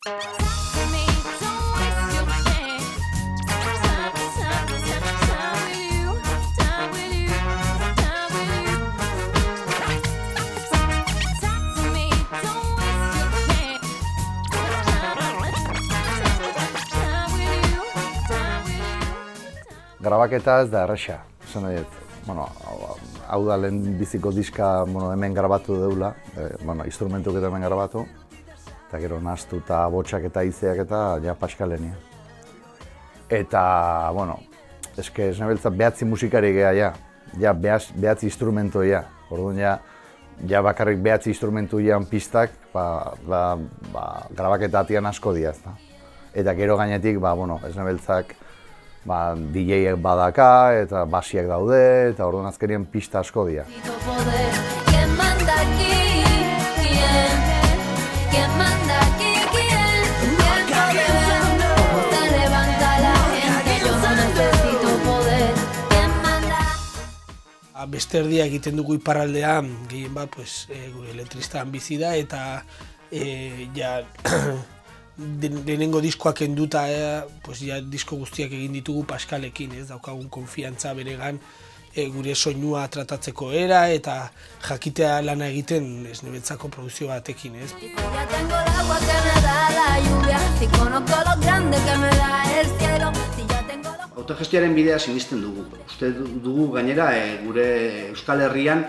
Grabaketa ez da erresa, esan nahi dut. Hau da lehen biziko diska hemen grabatu deula, instrumentuk eta hemen grabatu, eta gero nahastu eta botxak eta izeak eta ja paskalenia. Eta, eske ez nahi beltza behatzi musikari geha, ja behatzi instrumentu ja. Orduan ja bakarrik behatzi instrumentu ian pistak, grabaketa atian asko dia ezta. Eta gero gainetik, ez nahi beltzak DJ-ek badaka eta basiak daude, eta orduan azkenien pista asko dira. Beste erdia egiten dugu iparraldean, gehien bat gure letristan bizi da, eta lehenengo diskoak enduta, disko guztiak egin ditugu Paskalekin, daukagun konfiantza beregan gure soinua tratatzeko era eta jakitea lana egiten nebentzako produkzio batekin. Autogestioaren bidea sinisten dugu. Uste dugu gainera gure Euskal Herrian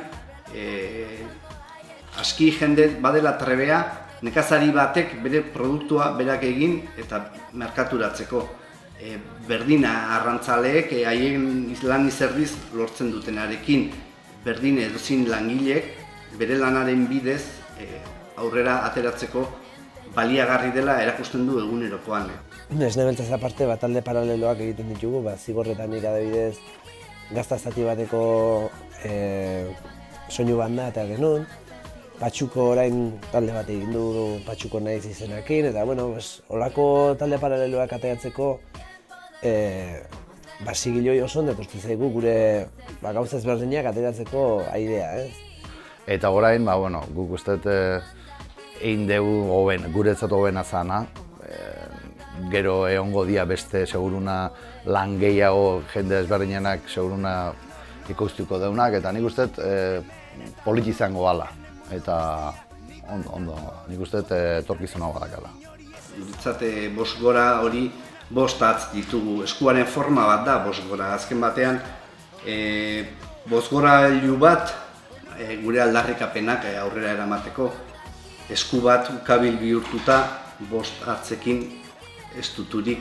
aski jende badela trebea nekazari batek bere produktua berak egin eta merkaturatzeko. Berdina arrantzaleek haien lan izerdiz lortzen dutenarekin, berdin edozin langilek bere lanaren bidez aurrera ateratzeko baliagarri dela erakusten du egunerokoan. Ez nebeltzaz aparte talde paraleloak egiten ditugu, Zigorretan adibidez gazta zati bateko soinu banda eta genuen. Patxuko orain talde bat egin du Patxuko naiz izenakin, eta holako talde paraleloak ateratzeko zigiloi oso ondo etortzen zaigu gure gauza ezberdinak ateratzeko aidea. Eta orain, guk uste egin dugu guretzat hobena zana, gero egongo dia beste seguruna lan gehiago jende ezberdinenak seguruna ikustiko deunak, eta nik uste polit izango gala. Eta ondo, nik uste etorkizuna badakala. Guretzat bost gora hori bost atz ditugu, eskuaren forma bat da bost gora. Azken batean, bost gorailu bat gure aldarrikapenak aurrera eramateko, esku bat ukabil bihurtuta bost atzekin estuturik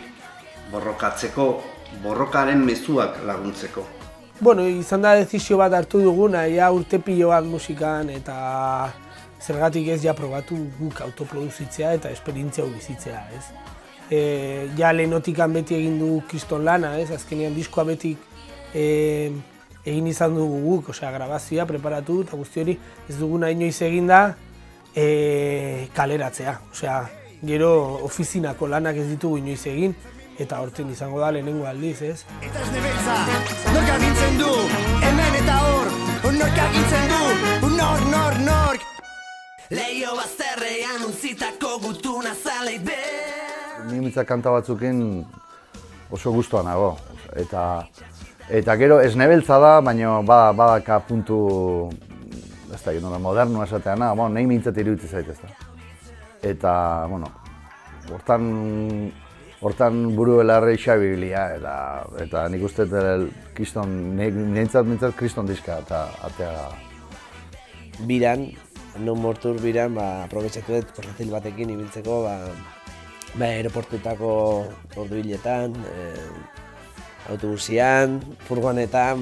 borrokatzeko, borrokaren mezuak laguntzeko. Izan da dezizio bat hartu duguna, urte pilo bat musikan eta zergatik ez probatu guk autoproduzitzea eta esperientzia hau bizitzea. Lehenotikan beti egin dugu kriston lana, azkenean diskoa beti egin izan dugu guk, grabazioa preparatu eta guzti hori ez duguna inoiz eginda kaleratzea. Gero ofizinako lanak ez ditugu inoiz egin, eta horten izango da lehenengo aldiz, Eta ez nebeltza, nork agintzen du, hemen eta hor, nork agintzen du, nork. Leio bazterrean utzitako gutuna zalei behar. Ni mitzak kanta batzukin oso guztua nago, eta gero ez nebeltza da, baina badaka puntu, ez da, modernu esateana, nahi mintzat iruditza zaitez da. Eta, hortan buru belarri xabilia, eta nik uste nintzat kriston diska eta atea. Biran, non mortur biran, aprobetxatu dut portatil batekin ibiltzeko, aeroportuetako ordubiletan, autobusian, furgonetan,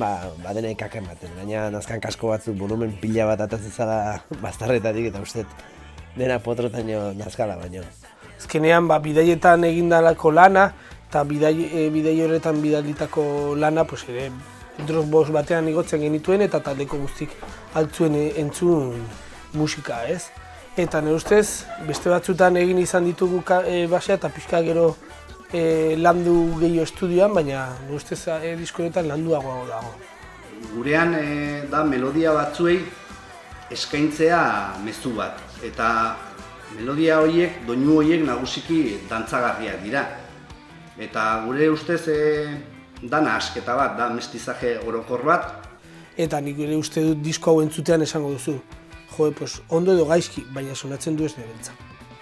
dena ikak ematen. Gaina nazkan kasko batzuk volumen pila bat atazizala bastarretatik eta uste dena potrotaino nazkala baino. Azkenean, bidaietan egindalako lana, eta bidai horretan bidalitako lana, Dropbox batean igotzen genituen eta taldeko guztik altzuen entzun musika, Eta nire ustez, beste batzutan egin izan ditugu basea eta pixka gero landu gehiago estudioan, baina nire ustez disko honetan landuagoa dago. Gurean da melodia batzuei eskaintzea mezu bat, eta Melodia horiek, doinu horiek nagusiki dantzagarriak dira. Eta gure ustez dana asketa bat, da mestizaje orokor bat. Eta nik ere uste dut disko hau entzutean esango duzu. Jo, pues, ondo edo gaizki, baina sonatzen du ez nebeltza.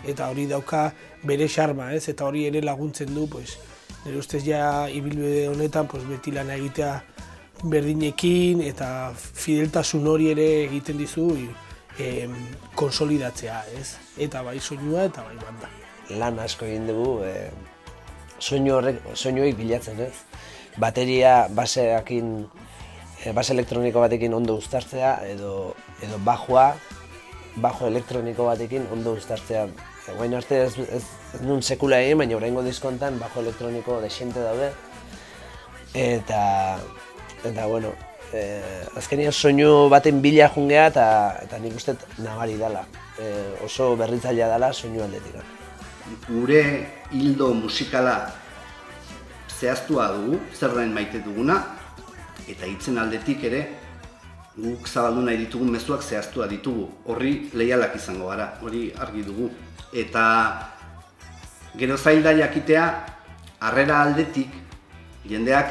Eta hori dauka bere xarma, ez? Eta hori ere laguntzen du, pues, nire ustez ja ibilbide honetan pues, beti lana egitea berdinekin eta fideltasun hori ere egiten dizu konsolidatzea, ez? Eta bai soinua eta bai banda. Lan asko egin dugu, soinuek bilatzen, ez? Bateria baseakin, base elektroniko batekin ondo uztartzea edo bajo elektroniko batekin ondo uztartzea. Guain arte ez nun sekula egin, baina oraingo diskontan bajo elektroniko dexente daude. Eta bueno, azkenean soinu baten bila jungea eta nik uste nabari dela. Oso berritzailea dela soinu aldetik. Gure hildo musikala zehaztua dugu, zer den maite duguna, eta hitzen aldetik ere guk zabaldu nahi ditugun mezuak zehaztua ditugu. Horri leialak izango gara, hori argi dugu. Eta gero zail da jakitea, harrera aldetik, jendeak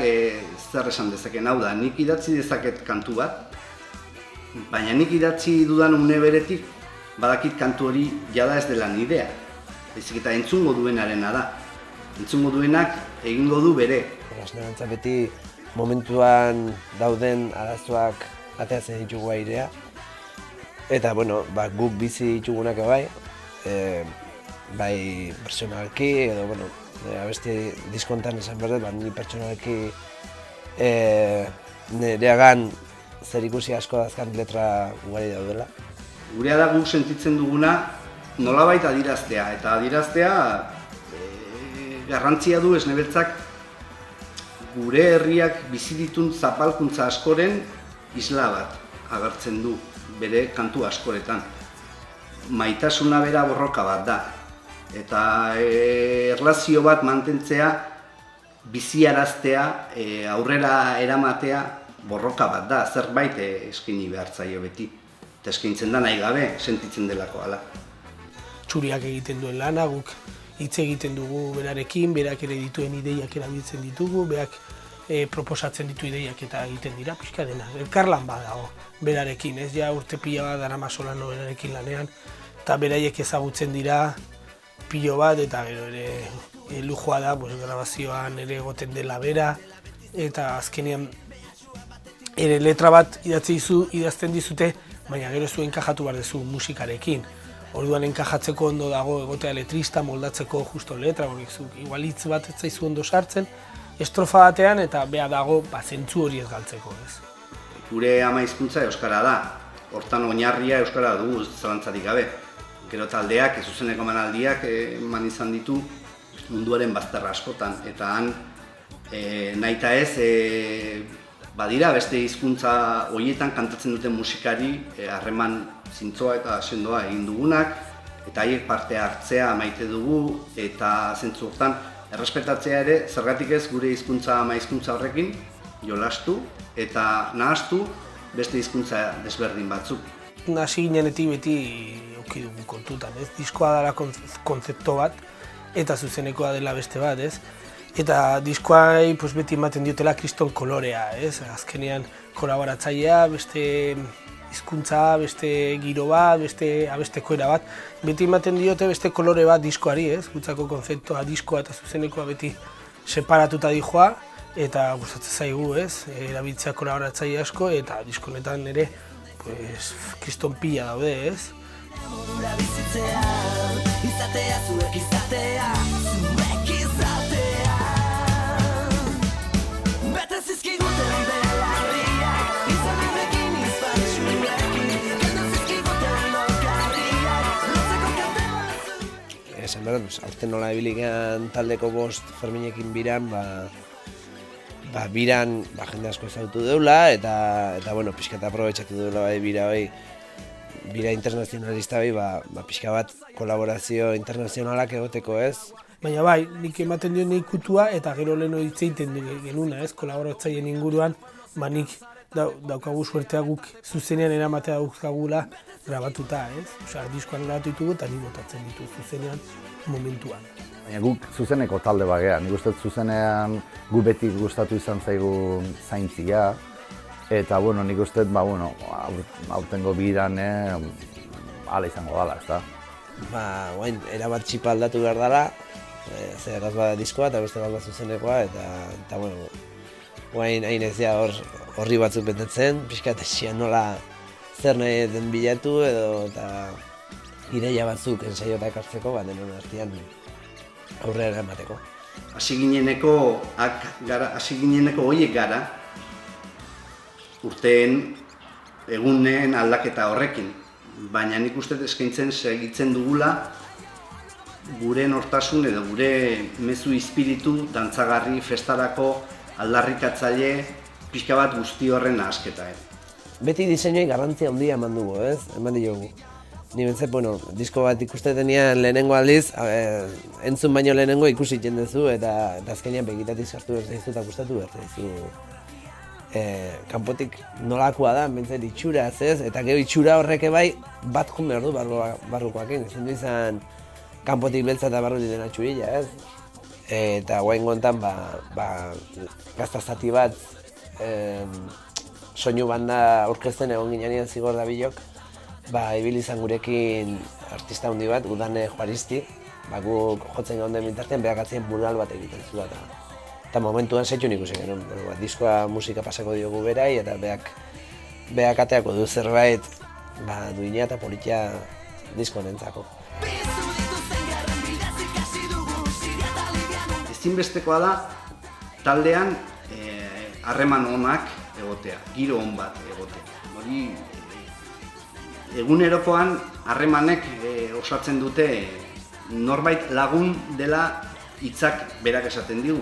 zer esan dezakeen, hau da, nik idatzi dezaket kantu bat, baina nik idatzi dudan une beretik, badakit kantu hori jada ez dela nidea. Baizik eta entzungo duenarena da. Entzungo duenak egingo du bere. Nirantza beti momentuan dauden arazoak ateatzen ditugu airea. Eta bueno, guk bizi ditugunak bai, bai pertsonalki edo bueno, abesti diskontan esan berdet, ni pertsonalki nireagan zerikusi asko dazkan letra ugari daudela. Gurea da guk sentitzen duguna nolabait adieraztea, eta adieraztea garrantzia du esnebeltzak gure herriak bizi ditun zapalkuntza askoren isla bat agertzen du bere kantu askoretan. Maitasuna bera borroka bat da, eta erlazio bat mantentzea, biziaraztea, aurrera eramatea borroka bat da, zerbait eskaini behar zaio beti. Eta eskaintzen da nahi gabe, sentitzen delako hala. Txuriak egiten duen lana, guk hitz egiten dugu berarekin, berak ere dituen ideiak erabiltzen ditugu, berak proposatzen ditu ideiak eta egiten dira, pixka dena. Elkarlan bat dago berarekin, ez ja urte pila bat daramasolano berarekin lanean, eta beraiek ezagutzen dira pilo bat, eta gero ere lujua da, grabazioan ere egoten dela bera, eta azkenean ere letra bat idazten dizute, baina gero zuen enkajatu behar duzu musikarekin. Orduan enkajatzeko ondo dago egotea letrista, moldatzeko justo letra, igual hitz bat ez zaizu ondo sartzen, estrofa batean eta beha dago zentzu hori ez galtzeko, ez. Gure ama hizkuntza euskara da, hortan oinarria euskara dugu zalantzarik gabe. Gero taldeak, zuzeneko emanaldiak eman izan ditu munduaren bazterra askotan, eta han nahita ez badira beste hizkuntza horietan kantatzen duten musikari harreman zintzoa eta sendoa egin dugunak, eta haiek parte hartzea maite dugu, eta zentzu hortan errespetatzea ere, zergatik ez gure hizkuntza ama hizkuntza horrekin jolastu eta nahastu beste hizkuntza desberdin batzuk. Hasi ginenetik beti eduki dugu kontutan, ez? Diskoa dela kontzepto bat, eta zuzenekoa dela beste bat, ez? Eta diskoai beti ematen diotela kriston kolorea, ez? Azkenean kolaboratzailea, beste hizkuntza, beste giro bat, beste abesteko era bat. Beti ematen diote beste kolore bat diskoari, ez? Gutzako konzeptoa, diskoa eta zuzenekoa beti separatuta dijoa, eta gustatzen zaigu, ez? Erabiltzea kolaboratzaile asko, eta diskonetan ere kriston pila daude, ez? Esan behar, aurten nola ebiligean taldeko 5 Ferminekin biran, biran jende asko ezagutu deula, eta bueno, pixka eta aprobetxatu deula bira internazionalista pixka bat kolaborazio internazionalak egoteko, ez? Baina bai, nik ematen dio nahi kutua eta gero leheno hitz egiten genuna, ez? Kolaboratzaileen inguruan, nik daukagu suertea guk zuzenean eramatea daukagula grabatuta, ez? Osea, diskoan grabatu ditugu eta ni botatzen ditu zuzenean momentuan. Baina guk zuzeneko talde bagea, nik uste zuzenean gu beti gustatu izan zaigu zaintzia, eta bueno, nik uste aurtengo biran hala izango dala, ezta? Guain, erabat txipa aldatu behar dela, zer bat diskoa eta beste bat zuzenekoa, eta bueno, guain hain ez dira horri batzuk betetzen, pixkat esian nola zer nahi den bilatu eta ideia batzuk ensaiota ekartzeko, denon artean aurrera emateko. Hasi gineneko horiek gara, urteen egunen aldaketa horrekin. Baina nik uste eskaintzen segitzen dugula gure nortasun edo gure mezu espiritu dantzagarri festarako aldarrikatzaile pixka bat guzti horren nahasketa. Beti diseinuei garrantzia handia eman dugu, ez? Eman diogu. Ni bentzat, disko bat ikustetenean lehenengo aldiz, entzun baino lehenengo ikusi jendezu eta azkenean begitatik sartu behar zaizu eta gustatu behar zaizu. Kanpotik nolakoa da, bentzat itxura ez, eta gero itxura horrek bai bat joan behar du barrukoakin. Ezin du izan kanpotik beltza eta barru dena txurila, ez? Eta guain gontan, gazta zati bat soinu banda aurkezten egon ginean zigor da bilok, ibili izan gurekin artista handi bat, Udane Juaristi, guk jotzen gauden bintartean behak atzien mural bat egiten zu eta momentuan setxun ikusi genuen, diskoa musika pasako diogu berai eta behak ateako du zerbait duina eta politia disko nentzako. Ezinbestekoa da taldean harreman onak egotea, giro on bat egotea. Hori egunerokoan harremanek osatzen dute norbait lagun dela hitzak berak esaten digu.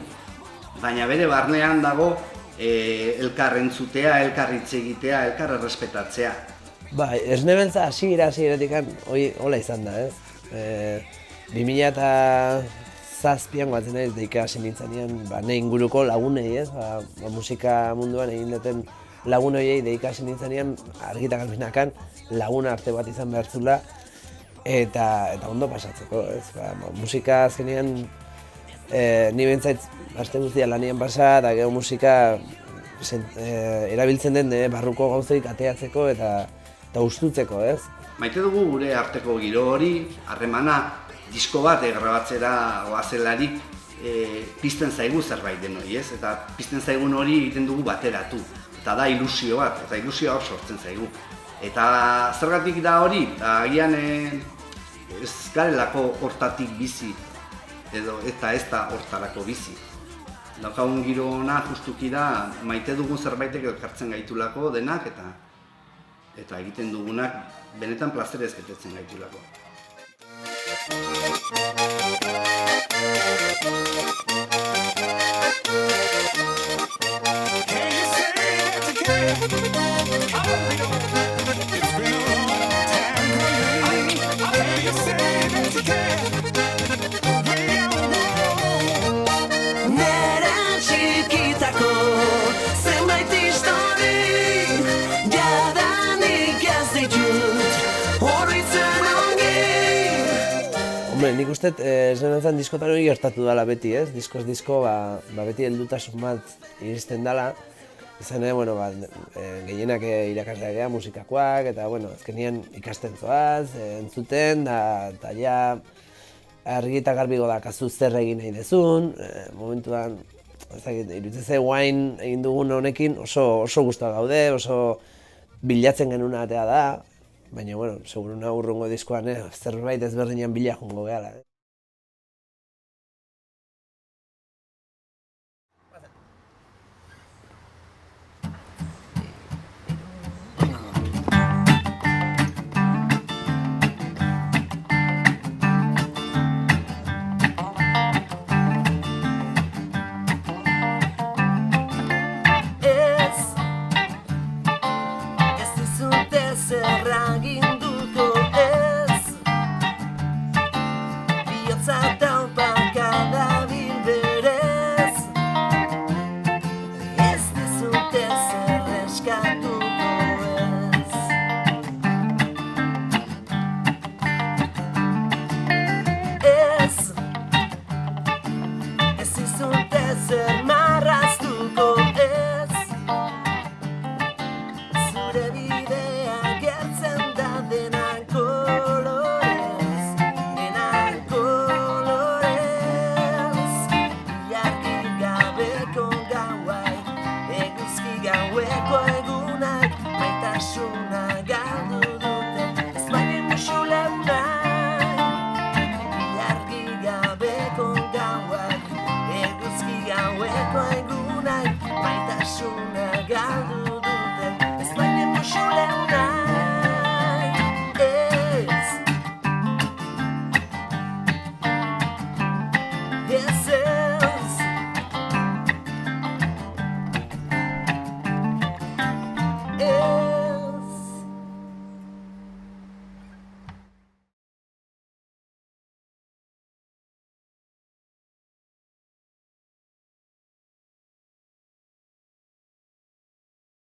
Baina bere barnean dago elkar entzutea, elkar hitz egitea, elkar errespetatzea. Esne beltza hasieratik hola izan da, ez? 2007an batzen naiz deika hasi nintzanean, nahi inguruko lagunei, ez? Musika munduan egin duten lagun horiei deika hasi nintzanean argita galbinakan lagun arte bat izan behar zula eta ondo pasatzeko, ez? Musika azkenean ni bentzait aste guztia lanian pasa eta gero musika erabiltzen den barruko gauzeik ateatzeko eta ustutzeko, ez? Maite dugu gure arteko giro hori, harremana, disko bat grabatzera oazelarik pizten zaigu zerbait denoi, ez? Eta pizten zaigun hori egiten dugu bateratu. Eta da ilusio bat, eta ilusioa hor sortzen zaigu. Eta zergatik da hori, agian ez garelako hortatik bizi, eta ez da hortarako bizi. Daukagun giro hona justuki da maite dugun zerbaitek elkartzen gaitulako denak eta egiten dugunak benetan plazerez betetzen gaitulako. Nik uste, esnerantzan diskotan hori gertatu dela beti, ez? Diskoz disko, beti heldutasun bat iristen dela. Izan, gehienak irakasleak ega, musikakoak, eta, azkenean ikasten zoaz, entzuten, eta ja, argi eta garbi godakazu zer egin nahi dezun. Momentuan, iruditzen ze guain egin dugun honekin oso guztua gaude, oso bilatzen genuen atea da. Baina, seguruna urrungo diskoan, zerbait ezberdinean bila jongo gehala.